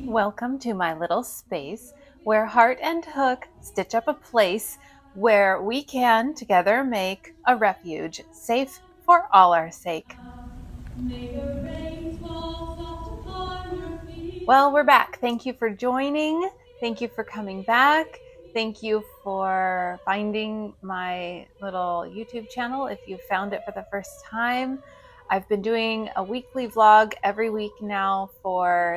Welcome to my little space where heart and hook stitch up a place where we can together make a refuge safe for all our sake. Well, we're back. Thank you for joining. Thank you for coming back. Thank you for finding my little YouTube channel if you found it for the first time. I've been doing a weekly vlog every week now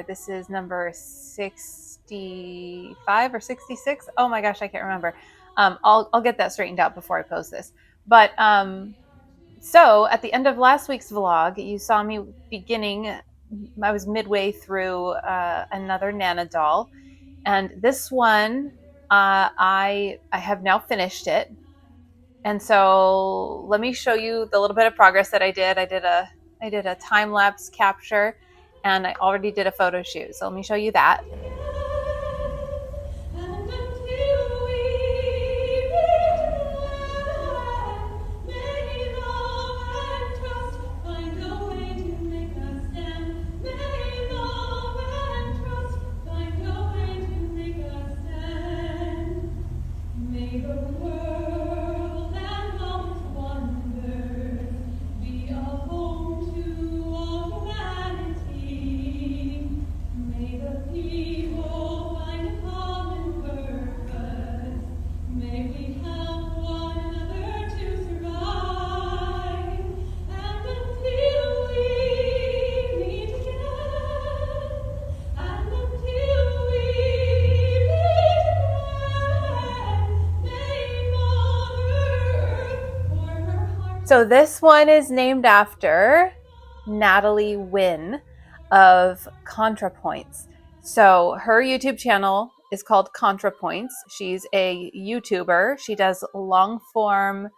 this is number 65 or 66. Oh my gosh, I can't remember. I'll get that straightened out before I post this. But so at the end of last week's vlog, you saw me I was midway through another Nana doll. And this one, I have now finished it. And so let me show you the little bit of progress that I did. I did a time-lapse capture, and I already did a photo shoot. So let me show you that. So this one is named after Natalie Wynn of ContraPoints. So her YouTube channel is called ContraPoints. She's a YouTuber. She does long form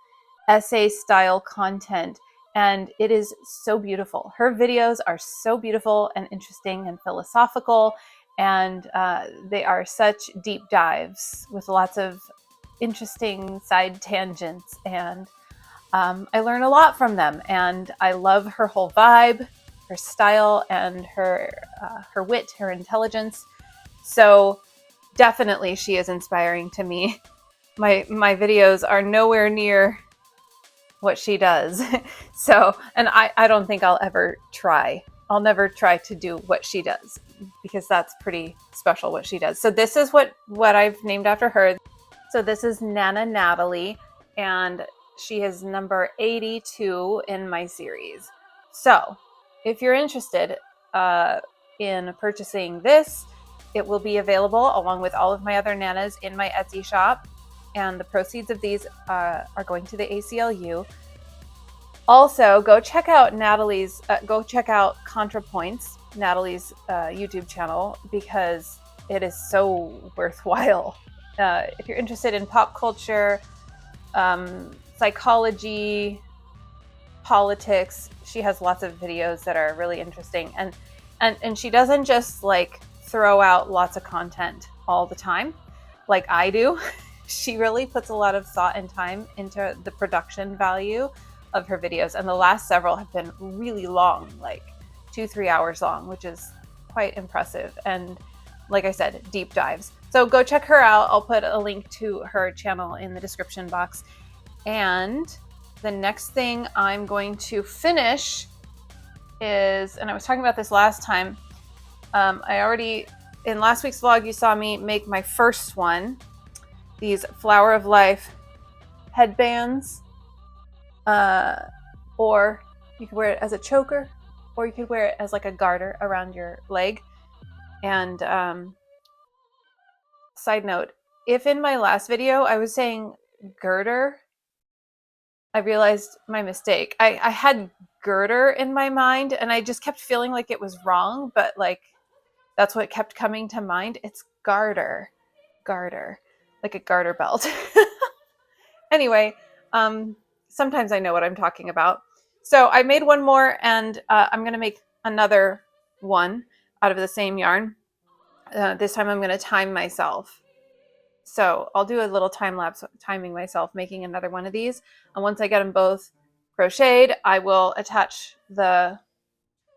essay style content, and it is so beautiful. Her videos are so beautiful and interesting and philosophical, and they are such deep dives with lots of interesting side tangents, and I learn a lot from them, and I love her whole vibe, her style, and her wit, her intelligence. So definitely she is inspiring to me. My videos are nowhere near what she does. So, and I don't think I'll ever try. I'll never try to do what she does, because that's pretty special what she does. So this is what I've named after her. So this is Nana Natalie, and she is number 82 in my series. So if you're interested in purchasing this, it will be available along with all of my other Nanas in my Etsy shop. And the proceeds of these are going to the ACLU. Also, go check out ContraPoints, Natalie's YouTube channel, because it is so worthwhile. If you're interested in pop culture, psychology, politics, she has lots of videos that are really interesting. And she doesn't just like throw out lots of content all the time like I do. She really puts a lot of thought and time into the production value of her videos. And the last several have been really long, like 2-3 hours long, which is quite impressive. And like I said, deep dives. So go check her out. I'll put a link to her channel in the description box. And the next thing I'm going to finish is, and I was talking about this last time, in last week's vlog, you saw me make my first one, these Flower of Life headbands, or you could wear it as a choker, or you could wear it as like a garter around your leg. And side note, if in my last video I was saying girder, I realized my mistake. I had girder in my mind, and I just kept feeling like it was wrong, but like that's what kept coming to mind. It's garter, like a garter belt. Anyway, sometimes I know what I'm talking about. So I made one more, and I'm going to make another one out of the same yarn. This time I'm going to time myself. So I'll do a little time lapse timing myself making another one of these. And once I get them both crocheted, I will attach the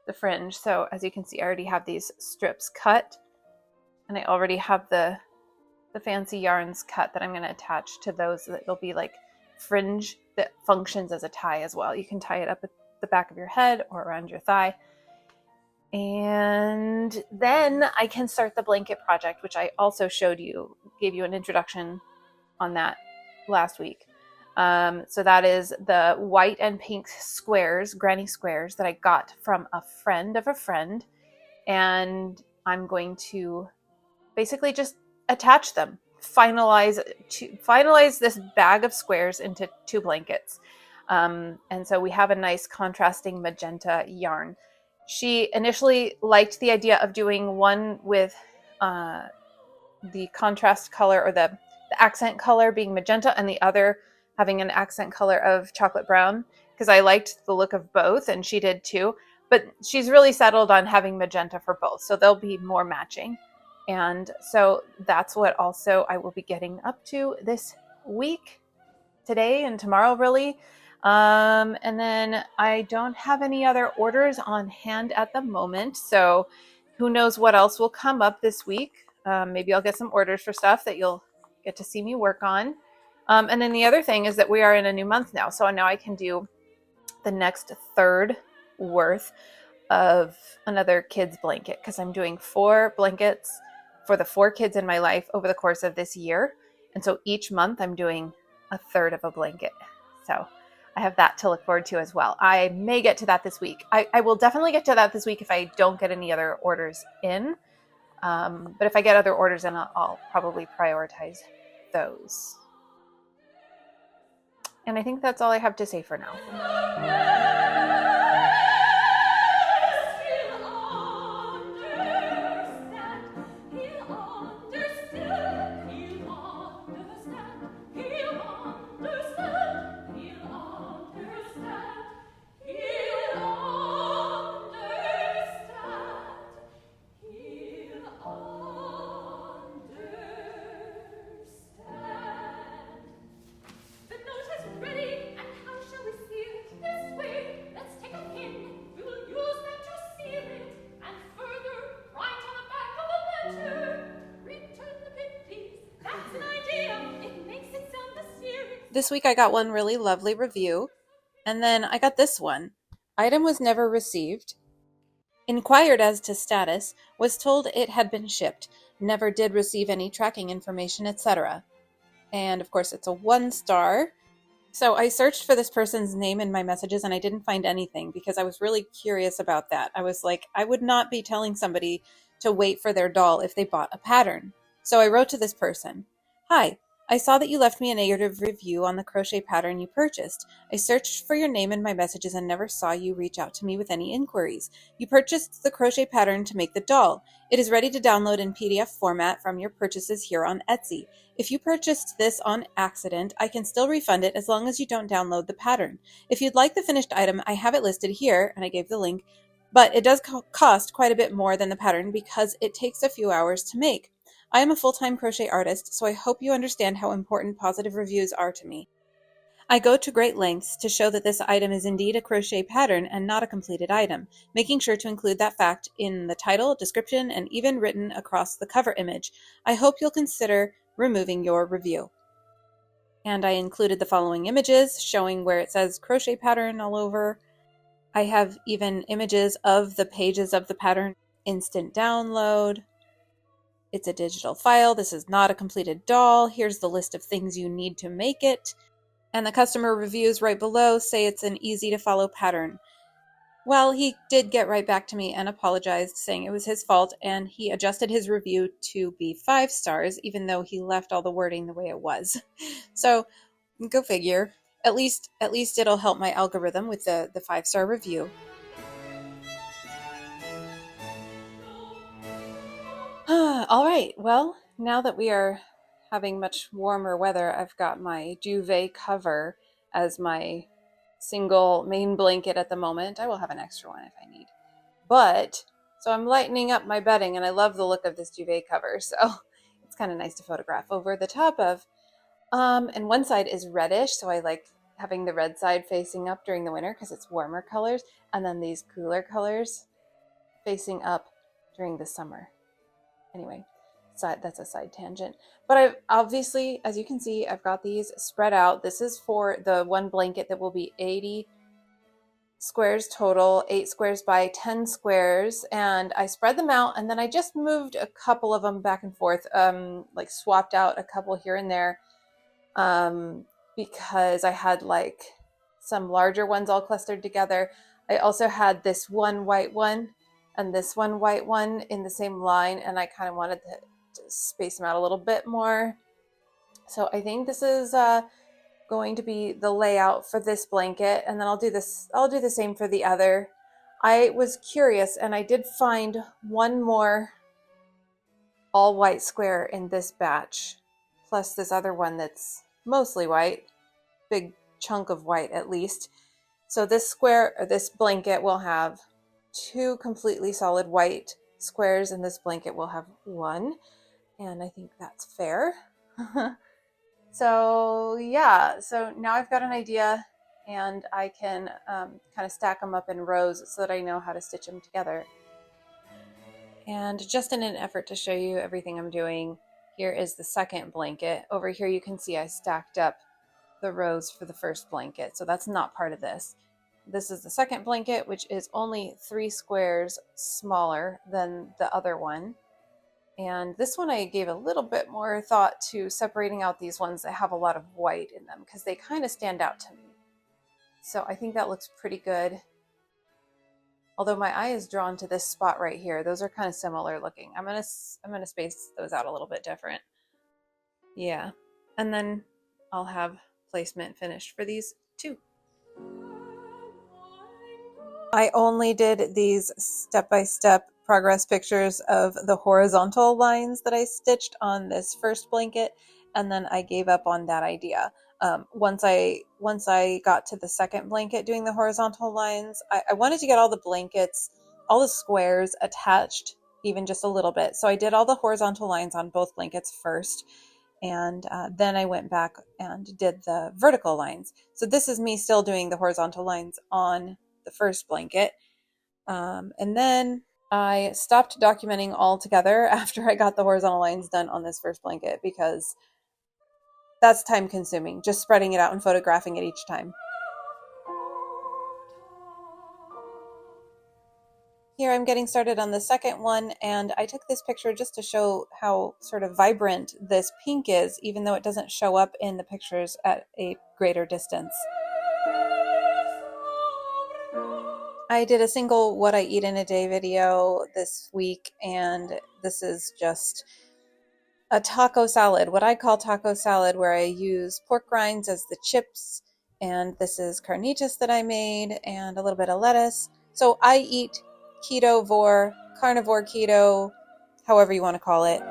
the fringe. So as you can see, I already have these strips cut, and I already have the fancy yarns cut that I'm going to attach to those. That it'll be like fringe that functions as a tie as well. You can tie it up at the back of your head or around your thigh. And then I can start the blanket project, which I also showed you, gave you an introduction on that last week. So that is the white and pink squares, granny squares, that I got from a friend of a friend. And I'm going to basically just attach them, finalize this bag of squares into 2 blankets. And so we have a nice contrasting magenta yarn. She initially liked the idea of doing one with the contrast color, or the accent color being magenta, and the other having an accent color of chocolate brown, because I liked the look of both, and she did too. But she's really settled on having magenta for both, so they'll be more matching. And so that's what also I will be getting up to this week, today and tomorrow, really. And then I don't have any other orders on hand at the moment, so who knows what else will come up this week. Maybe I'll get some orders for stuff that you'll get to see me work on. And then the other thing is that we are in a new month now, so now I can do the next third worth of another kid's blanket, because I'm doing 4 blankets for the 4 kids in my life over the course of this year. And so each month I'm doing a third of a blanket. So I have that to look forward to as well. I may get to that this week. I will definitely get to that this week if I don't get any other orders in. But if I get other orders in, I'll probably prioritize those. And I think that's all I have to say for now. This week I got one really lovely review, and then I got this one. Item was never received. Inquired as to status, was told it had been shipped, never did receive any tracking information, etc. And of course it's a 1 star. So I searched for this person's name in my messages and I didn't find anything, because I was really curious about that. I was like, I would not be telling somebody to wait for their doll if they bought a pattern. So I wrote to this person. Hi, I saw that you left me a negative review on the crochet pattern you purchased. I searched for your name in my messages and never saw you reach out to me with any inquiries. You purchased the crochet pattern to make the doll. It is ready to download in PDF format from your purchases here on Etsy. If you purchased this on accident, I can still refund it as long as you don't download the pattern. If you'd like the finished item, I have it listed here, and I gave the link, but it does cost quite a bit more than the pattern because it takes a few hours to make. I am a full-time crochet artist, so I hope you understand how important positive reviews are to me. I go to great lengths to show that this item is indeed a crochet pattern and not a completed item, making sure to include that fact in the title, description, and even written across the cover image. I hope you'll consider removing your review. And I included the following images showing where it says crochet pattern all over. I have even images of the pages of the pattern, instant download. It's a digital file. This is not a completed doll. Here's the list of things you need to make it. And the customer reviews right below say it's an easy to follow pattern. Well, he did get right back to me and apologized, saying it was his fault, and he adjusted his review to be 5 stars, even though he left all the wording the way it was. So, go figure. At least it'll help my algorithm with the 5-star review. All right, well, now that we are having much warmer weather, I've got my duvet cover as my single main blanket at the moment. I will have an extra one if I need. But, so I'm lightening up my bedding, and I love the look of this duvet cover, so it's kind of nice to photograph over the top of. And one side is reddish, so I like having the red side facing up during the winter because it's warmer colors, and then these cooler colors facing up during the summer. Anyway, that's a side tangent. But I've obviously, as you can see, I've got these spread out. This is for the one blanket that will be 80 squares total, 8 squares by 10 squares, and I spread them out, and then I just moved a couple of them back and forth, like swapped out a couple here and there, because I had like some larger ones all clustered together. I also had this one white one and this one white one in the same line, and I kind of wanted to space them out a little bit more. So I think this is going to be the layout for this blanket, and then I'll do the same for the other. I was curious, and I did find one more all white square in this batch, plus this other one that's mostly white, big chunk of white at least. So this blanket will have 2 completely solid white squares, and this blanket will have 1, and I think that's fair. So yeah, so now I've got an idea, and I can kind of stack them up in rows so that I know how to stitch them together. And just in an effort to show you everything I'm doing, here is the second blanket. Over here you can see I stacked up the rows for the first blanket, so that's not part of this. This is the second blanket, which is only 3 squares smaller than the other one. And this one I gave a little bit more thought to separating out these ones that have a lot of white in them, because they kind of stand out to me. So I think that looks pretty good. Although my eye is drawn to this spot right here. Those are kind of similar looking. I'm gonna space those out a little bit different. Yeah. And then I'll have placement finished for these too. I only did these step-by-step progress pictures of the horizontal lines that I stitched on this first blanket, and then I gave up on that idea. Once I got to the second blanket doing the horizontal lines, I wanted to get all the blankets, all the squares attached even just a little bit. So I did all the horizontal lines on both blankets first, and then I went back and did the vertical lines. So this is me still doing the horizontal lines on the first blanket. And then I stopped documenting altogether after I got the horizontal lines done on this first blanket, because that's time consuming, just spreading it out and photographing it each time. Here I'm getting started on the second one, and I took this picture just to show how sort of vibrant this pink is, even though it doesn't show up in the pictures at a greater distance. I did a single what I eat in a day video this week, and this is just a taco salad, what I call taco salad, where I use pork rinds as the chips, and this is carnitas that I made, and a little bit of lettuce. So I eat keto-vor, carnivore keto, however you want to call it.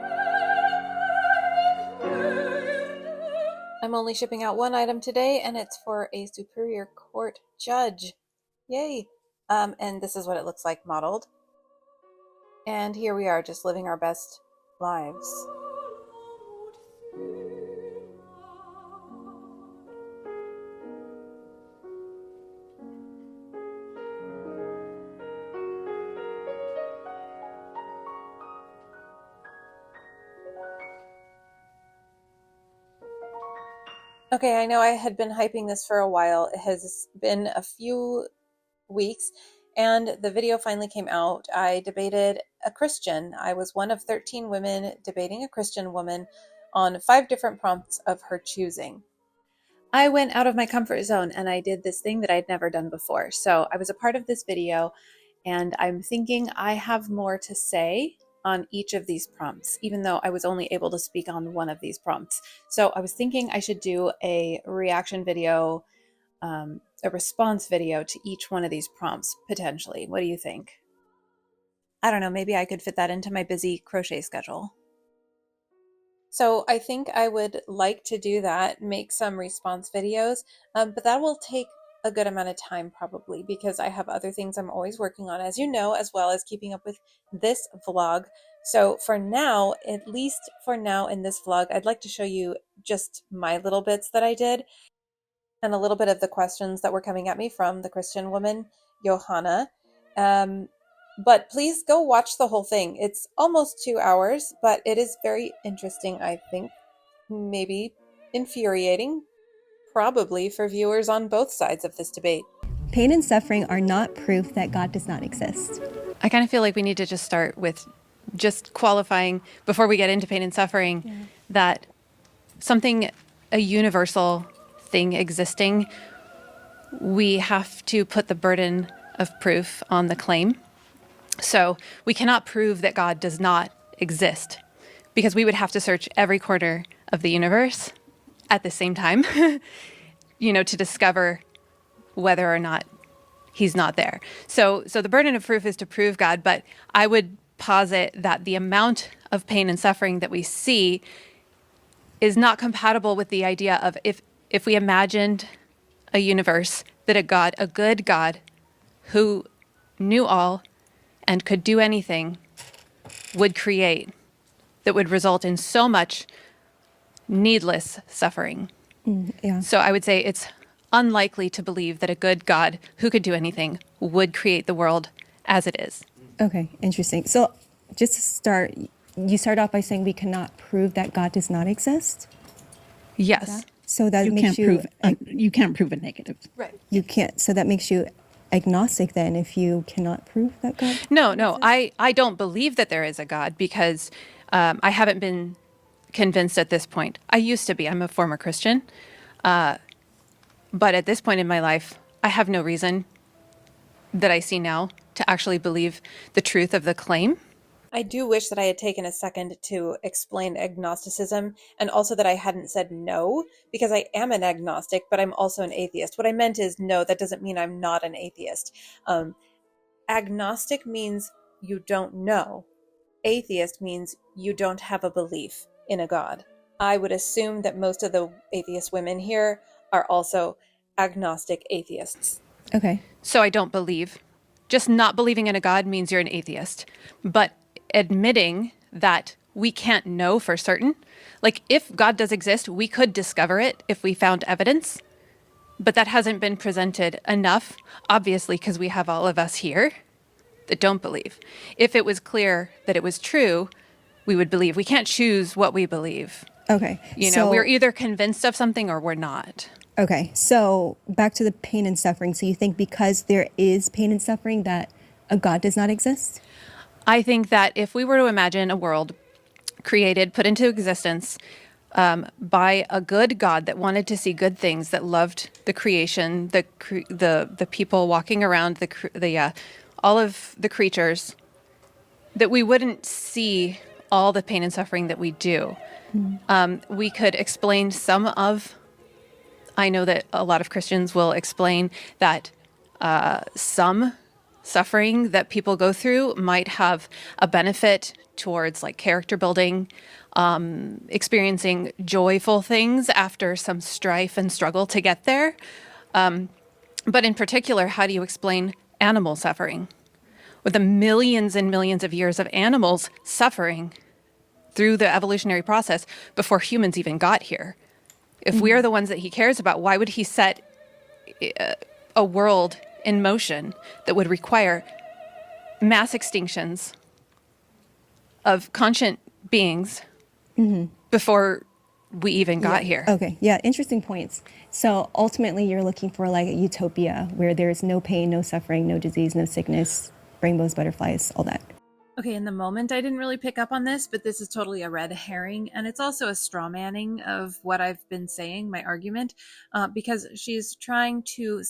I'm only shipping out one item today, and it's for a Superior Court judge. Yay! And this is what it looks like modeled. And here we are, just living our best lives. Okay, I know I had been hyping this for a while. It has been a few weeks, and the video finally came out. I debated a Christian. I was one of 13 women debating a Christian woman on 5 different prompts of her choosing. I went out of my comfort zone, and I did this thing that I'd never done before. So I was a part of this video, and I'm thinking I have more to say on each of these prompts, even though I was only able to speak on one of these prompts. So I was thinking I should do a reaction video, a response video to each one of these prompts, potentially. What do you think? I don't know, maybe I could fit that into my busy crochet schedule. So I think I would like to do that, make some response videos, but that will take a good amount of time probably, because I have other things I'm always working on, as you know, as well as keeping up with this vlog. So for now, at least for now in this vlog, I'd like to show you just my little bits that I did, and a little bit of the questions that were coming at me from the Christian woman, Johanna. But please go watch the whole thing. It's almost 2 hours, but it is very interesting, I think. Maybe infuriating, probably for viewers on both sides of this debate. Pain and suffering are not proof that God does not exist. I kind of feel like we need to just start with just qualifying before we get into pain and suffering that something, a universal thing existing, we have to put the burden of proof on the claim. So we cannot prove that God does not exist because we would have to search every corner of the universe at the same time, to discover whether or not he's not there. So the burden of proof is to prove God, but I would posit that the amount of pain and suffering that we see is not compatible with the idea of if we imagined a universe that a good God who knew all and could do anything would create, that would result in so much needless suffering. So I would say it's unlikely to believe that a good God who could do anything would create the world as it is. Okay, interesting. So just to start, you start off by saying we cannot prove that God does not exist? Yes. So that makes you can't prove a negative. Right. You can't. So that makes you agnostic then if you cannot prove that God No, I don't believe that there is a God because I haven't been convinced at this point. I used to be. I'm a former Christian. But at this point in my life, I have no reason that I see now to actually believe the truth of the claim. I do wish that I had taken a second to explain agnosticism, and also that I hadn't said no, because I am an agnostic, but I'm also an atheist. What I meant is no, that doesn't mean I'm not an atheist. Agnostic means you don't know. Atheist means you don't have a belief in a God. I would assume that most of the atheist women here are also agnostic atheists. Okay. So I don't believe. Just not believing in a God means you're an atheist. But admitting that we can't know for certain, like if God does exist, we could discover it if we found evidence. But that hasn't been presented enough, obviously, because we have all of us here that don't believe. If it was clear that it was true, we would believe. We can't choose what we believe. Okay. We're either convinced of something or we're not. Okay. So back to the pain and suffering. So you think because there is pain and suffering that a God does not exist? I think that if we were to imagine a world created, put into existence by a good God that wanted to see good things, that loved the creation, the people walking around, all of the creatures, that we wouldn't see all the pain and suffering that we do. We could explain I know that a lot of Christians will explain that some suffering that people go through might have a benefit towards like character building, experiencing joyful things after some strife and struggle to get there. But in particular, how do you explain animal suffering? With the millions and millions of years of animals suffering through the evolutionary process before humans even got here. If we are the ones that he cares about, why would he set a world in motion that would require mass extinctions of conscient beings before we even got here? Okay. Yeah. Interesting points. So ultimately you're looking for like a utopia where there's no pain, no suffering, no disease, no sickness, rainbows, butterflies, all that. Okay, in the moment, I didn't really pick up on this, but this is totally a red herring, and it's also a straw manning of what I've been saying, my argument, because she's trying to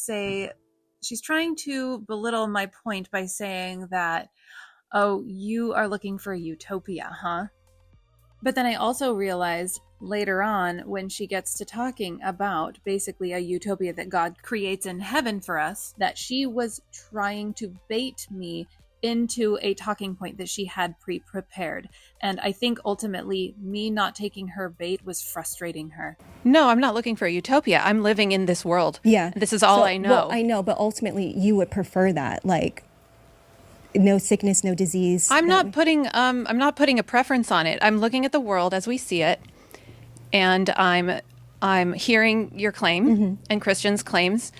belittle my point by saying that, oh, you are looking for a utopia, huh? But then I also realized later on when she gets to talking about basically a utopia that God creates in heaven for us, that she was trying to bait me into a talking point that she had pre-prepared. And I think ultimately me not taking her bait was frustrating her. No, I'm not looking for a utopia. I'm living in this world. Yeah. This is all I know. Well, I know, but ultimately you would prefer that, like no sickness, no disease. I'm not putting a preference on it. I'm looking at the world as we see it, and I'm hearing your claim and Christians' claims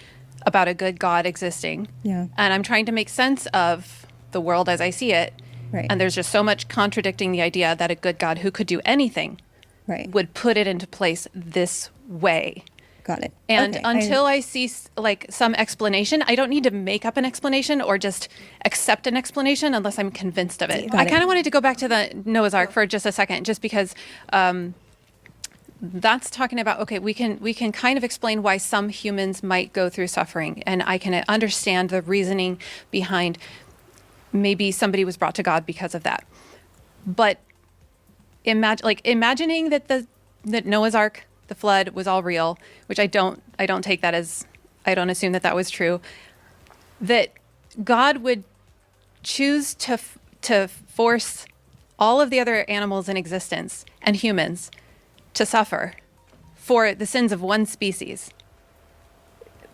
about a good God existing. Yeah. And I'm trying to make sense of the world as I see it. Right. And there's just so much contradicting the idea that a good God who could do anything Right. would put it into place this way. Got it. And Okay, until I see like some explanation, I don't need to make up an explanation or just accept an explanation unless I'm convinced of it. Got I it. kind of wanted to go back to the Noah's Ark for just a second, just because that's talking about, okay, we can kind of explain why some humans might go through suffering, and I can understand the reasoning behind maybe somebody was brought to God because of that. But imagining that Noah's Ark, the flood, was all real, which I don't take that as, I don't assume that was true, that God would choose to force all of the other animals in existence and humans to suffer for the sins of one species.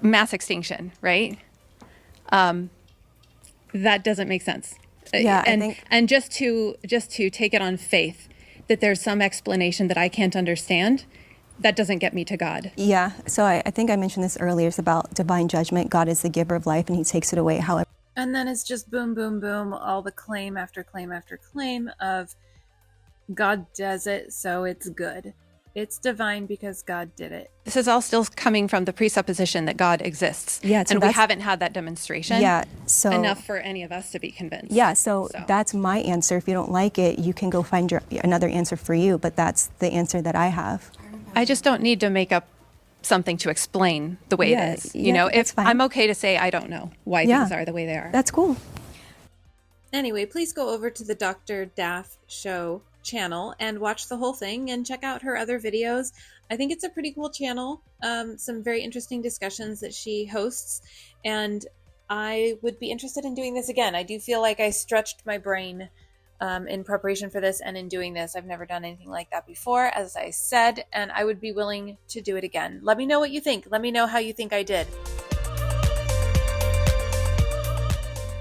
Mass extinction, right? That doesn't make sense. Yeah, and I think... and just to take it on faith that there's some explanation that I can't understand, that doesn't get me to God. Yeah, so I think I mentioned this earlier. It's about divine judgment. God is the giver of life, and he takes it away however. And then it's just boom, boom, boom, all the claim after claim after claim of God does it, so it's good. It's divine because God did it. This is all still coming from the presupposition that God exists. Yeah, so and we haven't had that demonstration enough for any of us to be convinced. Yeah, so that's my answer. If you don't like it, you can go find another answer for you, but that's the answer that I have. I just don't need to make up something to explain the way it is. You know, if I'm okay to say I don't know why things are the way they are. That's cool. Anyway, please go over to the Dr. Daff Show channel and watch the whole thing and check out her other videos. I think it's a pretty cool channel. Some very interesting discussions that she hosts, and I would be interested in doing this again. I do feel like I stretched my brain in preparation for this, and in doing this, I've never done anything like that before, as I said, and I would be willing to do it again. Let me know what you think. Let me know how you think I did.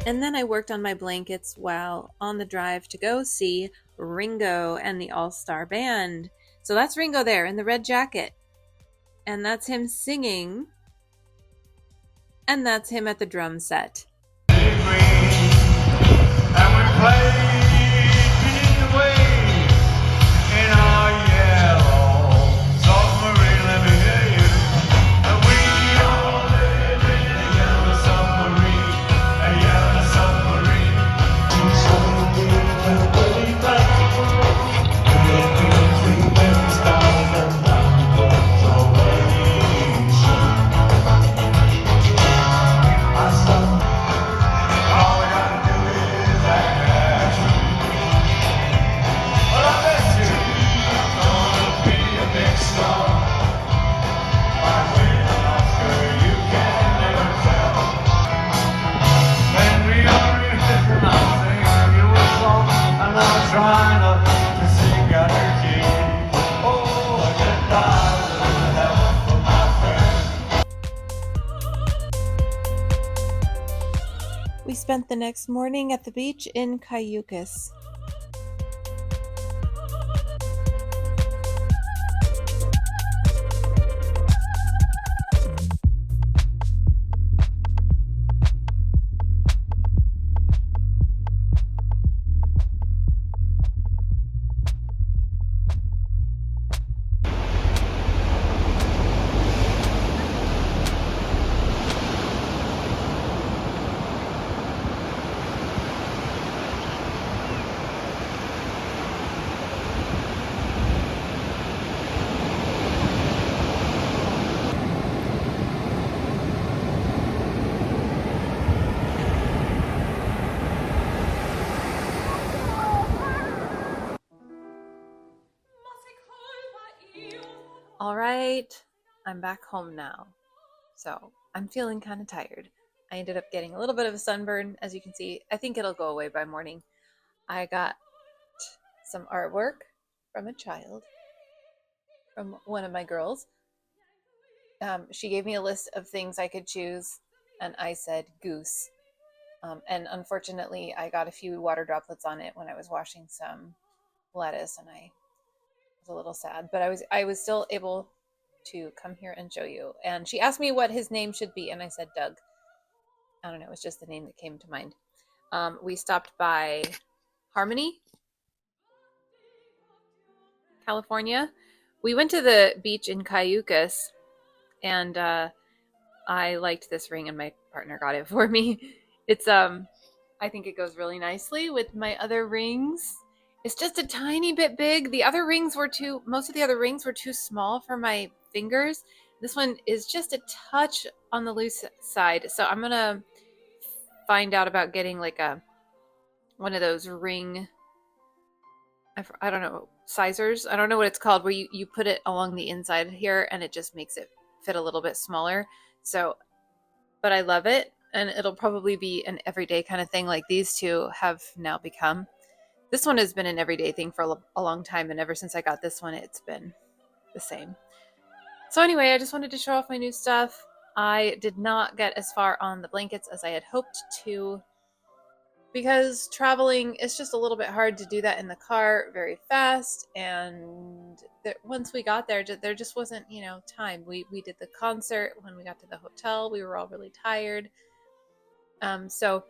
And then I worked on my blankets while on the drive to go see Ringo and the All-Star Band. So that's Ringo there in the red jacket. And that's him singing. And that's him at the drum set. We spent the next morning at the beach in Cayucas. All right, I'm back home now. So I'm feeling kind of tired. I ended up getting a little bit of a sunburn, as you can see. I think it'll go away by morning. I got some artwork from a child, from one of my girls. She gave me a list of things I could choose, and I said goose. And unfortunately, I got a few water droplets on it when I was washing some lettuce, and I was a little sad, but I was still able to come here and show you. And she asked me what his name should be, and I said Doug. I don't know, it's just the name that came to mind. we stopped by Harmony, California. We went to the beach in Cayucas, and I liked this ring, and my partner got it for me. It's I think it goes really nicely with my other rings. It's just a tiny bit big. Most of the other rings were too small for my fingers. This one is just a touch on the loose side. So I'm gonna find out about getting like one of those ring, I don't know, sizers. I don't know what it's called, where you put it along the inside here and it just makes it fit a little bit smaller. So, but I love it, and it'll probably be an everyday kind of thing like these two have now become. This one has been an everyday thing for a long time, and ever since I got this one, it's been the same. So anyway, I just wanted to show off my new stuff. I did not get as far on the blankets as I had hoped to, because traveling is just a little bit hard to do that in the car very fast, and once we got there just wasn't time. We did the concert. When we got to the hotel, we were all really tired. So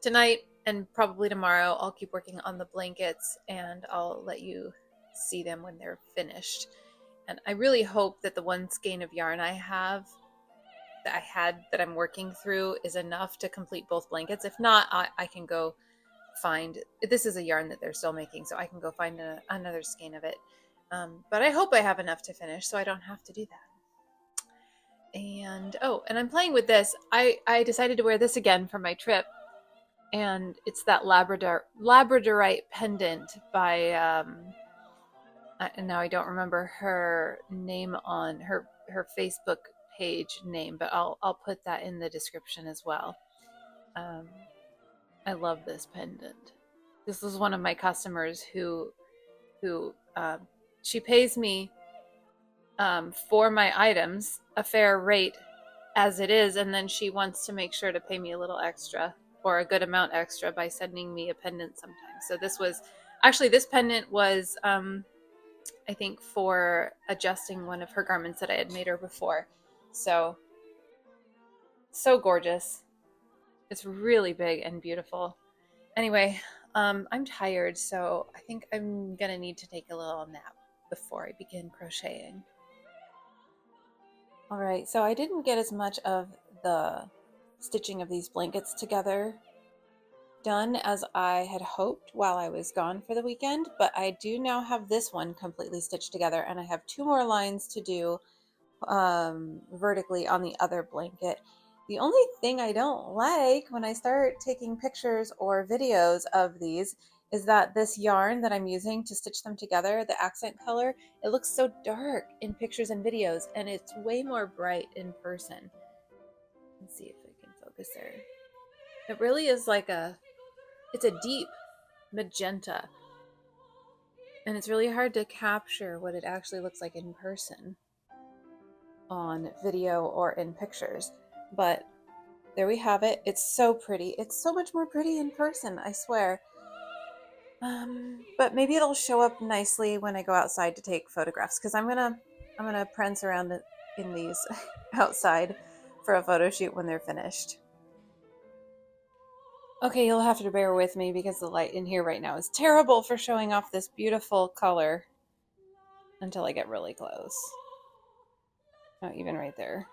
tonight and probably tomorrow I'll keep working on the blankets, and I'll let you see them when they're finished. And I really hope that the one skein of yarn that I'm working through is enough to complete both blankets. If not, I can go find, this is a yarn that they're still making, so I can go find another skein of it. But I hope I have enough to finish so I don't have to do that. And and I'm playing with this. I decided to wear this again for my trip, and it's that labradorite pendant by and now I don't remember her name on her Facebook page name, but I'll put that in the description as well. I love this pendant. This is one of my customers who she pays me for my items a fair rate as it is, and then she wants to make sure to pay me a little extra, or a good amount extra, by sending me a pendant sometimes. So this pendant was I think for adjusting one of her garments that I had made her before. So gorgeous. It's really big and beautiful. Anyway, I'm tired, so I think I'm gonna need to take a little nap before I begin crocheting. All right, so I didn't get as much of the stitching of these blankets together done as I had hoped while I was gone for the weekend, but I do now have this one completely stitched together, and I have 2 more lines to do vertically on the other blanket. The only thing I don't like when I start taking pictures or videos of these is that this yarn that I'm using to stitch them together, the accent color, it looks so dark in pictures and videos, and it's way more bright in person. Let's see if I can focus there. It really is like it's a deep magenta, and it's really hard to capture what it actually looks like in person on video or in pictures. But there we have it. It's so pretty. It's so much more pretty in person, I swear. But maybe it'll show up nicely when I go outside to take photographs, because I'm gonna prance around in these outside for a photo shoot when they're finished. Okay, you'll have to bear with me because the light in here right now is terrible for showing off this beautiful color until I get really close. Oh, even right there.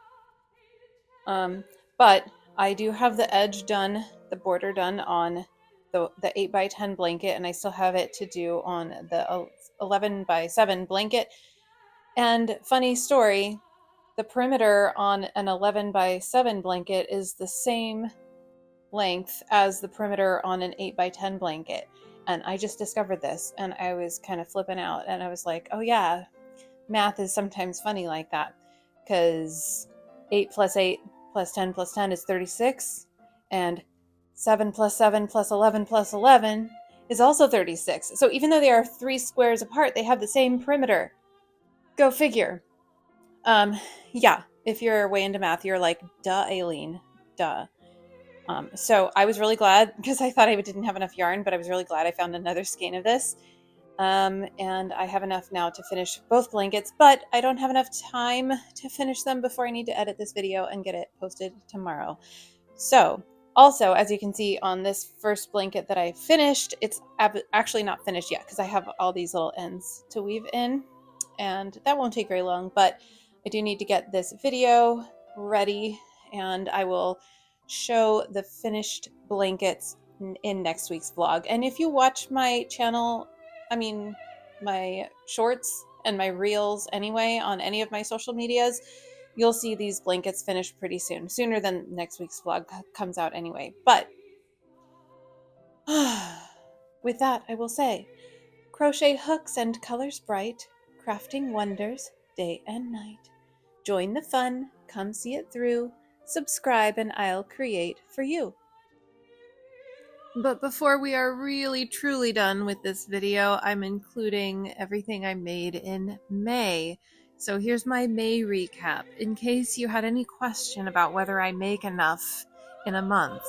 But I do have the edge done, the border done on the 8x10 blanket, and I still have it to do on the 11x7 blanket. And funny story, the perimeter on an 11x7 blanket is the same length as the perimeter on an 8x10 blanket. And I just discovered this, and I was kind of flipping out, and I was like, oh yeah, math is sometimes funny like that, because 8 plus 8 plus 10 plus 10 is 36, and 7 plus 7 plus 11 plus 11 is also 36. So even though they are 3 squares apart, they have the same perimeter. Go figure. Yeah, if you're way into math, you're like, duh, Aileen, duh. So I was really glad, because I thought I didn't have enough yarn, but I was really glad I found another skein of this. And I have enough now to finish both blankets, but I don't have enough time to finish them before I need to edit this video and get it posted tomorrow. So Also, as you can see on this first blanket that I finished, it's actually not finished yet because I have all these little ends to weave in, and that won't take very long, but I do need to get this video ready, and I will show the finished blankets in next week's vlog. And if you watch my channel, I mean my shorts and my reels anyway on any of my social medias, you'll see these blankets finished pretty soon, sooner than next week's vlog comes out anyway. But with that, I will say, crochet hooks and colors bright, crafting wonders day and night. Join the fun, come see it through, subscribe and I'll create for you. But before we are really truly done with this video, I'm including everything I made in May. So here's my May recap, in case you had any question about whether I make enough in a month.